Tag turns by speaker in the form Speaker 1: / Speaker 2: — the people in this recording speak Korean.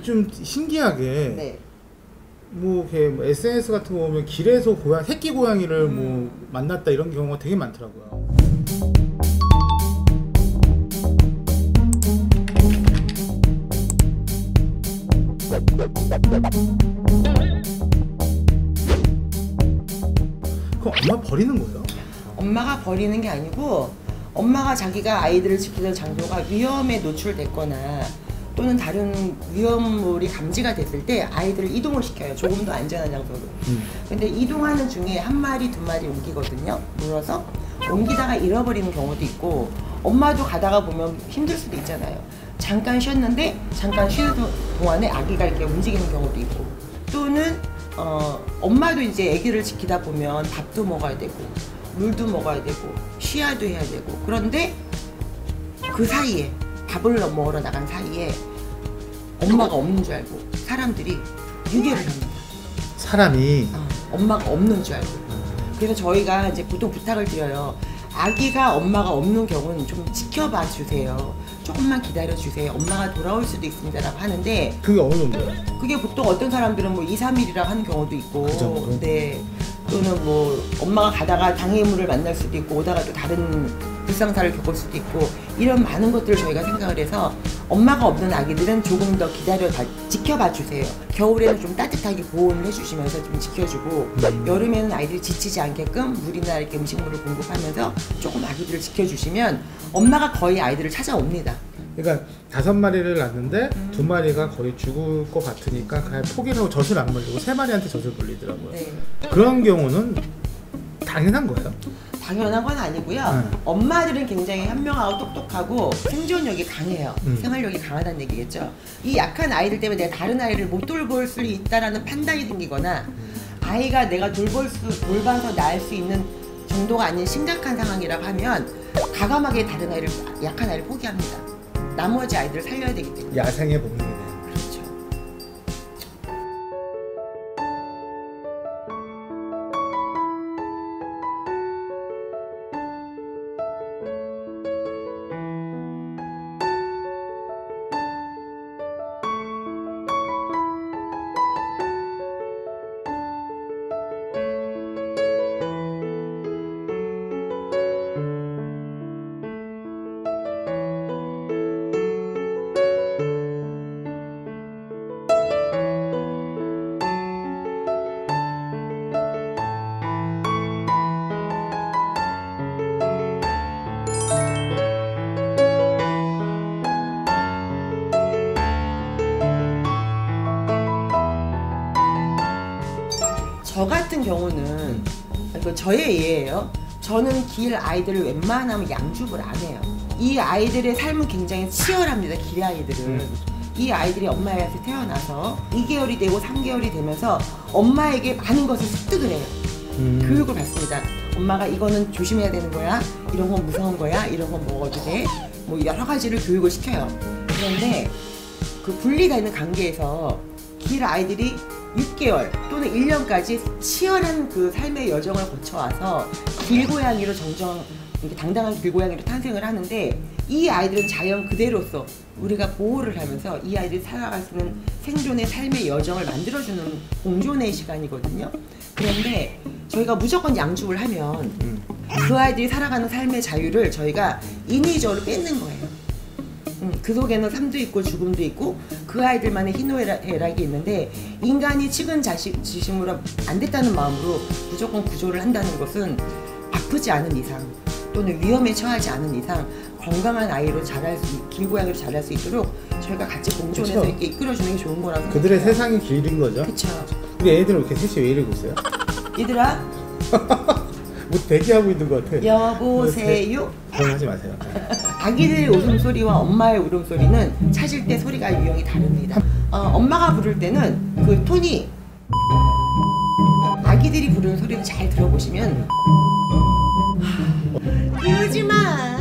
Speaker 1: 요즘 신기하게
Speaker 2: 네.
Speaker 1: 뭐 이렇게 뭐 SNS 같은 거 보면 길에서 새끼 고양이를 뭐 만났다 이런 경우가 되게 많더라고요. 그럼 엄마 버리는 거예요?
Speaker 2: 엄마가 버리는 게 아니고 엄마가 자기가 아이들을 지키던 장소가 위험에 노출됐거나 또는 다른 위험물이 감지가 됐을 때 아이들을 이동을 시켜요. 조금 더 안전한 장소로. 근데 이동하는 중에 한 마리, 두 마리 옮기거든요. 물어서 옮기다가 잃어버리는 경우도 있고 엄마도 가다가 보면 힘들 수도 있잖아요. 잠깐 쉬었는데 잠깐 쉬는 동안에 아기가 이렇게 움직이는 경우도 있고 또는 엄마도 이제 아기를 지키다 보면 밥도 먹어야 되고 물도 먹어야 되고 쉬어도 해야 되고 그런데 그 사이에 밥을 먹으러 나간 사이에 엄마가 없는 줄 알고 사람들이 유괴를 합니다.
Speaker 1: 사람이
Speaker 2: 엄마가 없는 줄 알고. 그래서 저희가 이제 보통 부탁을 드려요. 아기가 엄마가 없는 경우는 좀 지켜봐 주세요. 조금만 기다려 주세요. 엄마가 돌아올 수도 있습니다 라고 하는데
Speaker 1: 그게 어느 정도예요?
Speaker 2: 그게 보통 어떤 사람들은 뭐 2, 3일이라고 하는 경우도 있고 네. 또는 뭐 엄마가 가다가 장애물을 만날 수도 있고 오다가 또 다른 불상사를 겪을 수도 있고 이런 많은 것들을 저희가 생각을 해서 엄마가 없는 아기들은 조금 더 지켜봐 주세요. 겨울에는 좀 따뜻하게 보온을 해주시면서 좀 지켜주고 여름에는 아이들이 지치지 않게끔 물이나 이렇게 음식물을 공급하면서 조금 아기들을 지켜주시면 엄마가 거의 아이들을 찾아옵니다.
Speaker 1: 그러니까 5마리를 낳는데 2마리가 거의 죽을 것 같으니까 그냥 포기를 하고 젖을 안 물리고 3마리한테 젖을 물리더라고요.
Speaker 2: 네.
Speaker 1: 그런 경우는 당연한 거예요?
Speaker 2: 당연한 건 아니고요. 엄마들은 굉장히 현명하고 똑똑하고 생존력이 강해요. 생활력이 강하다는 얘기겠죠. 이 약한 아이들 때문에 내가 다른 아이를 못 돌볼 수 있다라는 판단이 생기거나 아이가 내가 돌봐서 낳을 수 있는 정도가 아닌 심각한 상황이라고 하면 과감하게 다른 아이를 약한 아이를 포기합니다. 나머지 아이들을 살려야 되기 때문에.
Speaker 1: 야생의 본능이네.
Speaker 2: 그렇죠. 저 같은 경우는 이거 저의 예예요. 저는 길 아이들을 웬만하면 양육을 안 해요. 이 아이들의 삶은 굉장히 치열합니다. 길 아이들은. 이 아이들이 엄마에게서 태어나서 2개월이 되고 3개월이 되면서 엄마에게 많은 것을 습득을 해요. 교육을 받습니다. 엄마가 이거는 조심해야 되는 거야. 이런 건 무서운 거야. 이런 건 먹어도 돼. 뭐 여러 가지를 교육을 시켜요. 그런데 그 분리되는 관계에서 길 아이들이 6개월 또는 1년까지 치열한 그 삶의 여정을 거쳐와서 길고양이로 당당한 길고양이로 탄생을 하는데 이 아이들은 자연 그대로서 우리가 보호를 하면서 이 아이들이 살아갈 수 있는 생존의 삶의 여정을 만들어주는 공존의 시간이거든요. 그런데 저희가 무조건 양육을 하면 그 아이들이 살아가는 삶의 자유를 저희가 인위적으로 뺏는 거예요. 그 속에는 삶도 있고 죽음도 있고 그 아이들만의 희노애락이 있는데 인간이 측은 지심으로 안 됐다는 마음으로 무조건 구조를 한다는 것은 아프지 않은 이상 또는 위험에 처하지 않은 이상 건강한 아이로 길고양이로 자랄 수 있도록 저희가 같이 공존해서 이렇게 이끌어주는 게 좋은 거라서
Speaker 1: 그들의 세상이 길인 거죠?
Speaker 2: 그쵸.
Speaker 1: 근데 애들은 이렇게 셋이 왜 이러고 있어요?
Speaker 2: 얘들아
Speaker 1: 뭐 대기하고 있는 것 같아.
Speaker 2: 여보세요?
Speaker 1: 그건 하지 마세요.
Speaker 2: 아기들의 웃음소리와 엄마의 울음소리는 찾을 때 소리가 유형이 다릅니다. 엄마가 부를 때는 그 톤이 아기들이 부르는 소리를 잘 들어보시면 울지마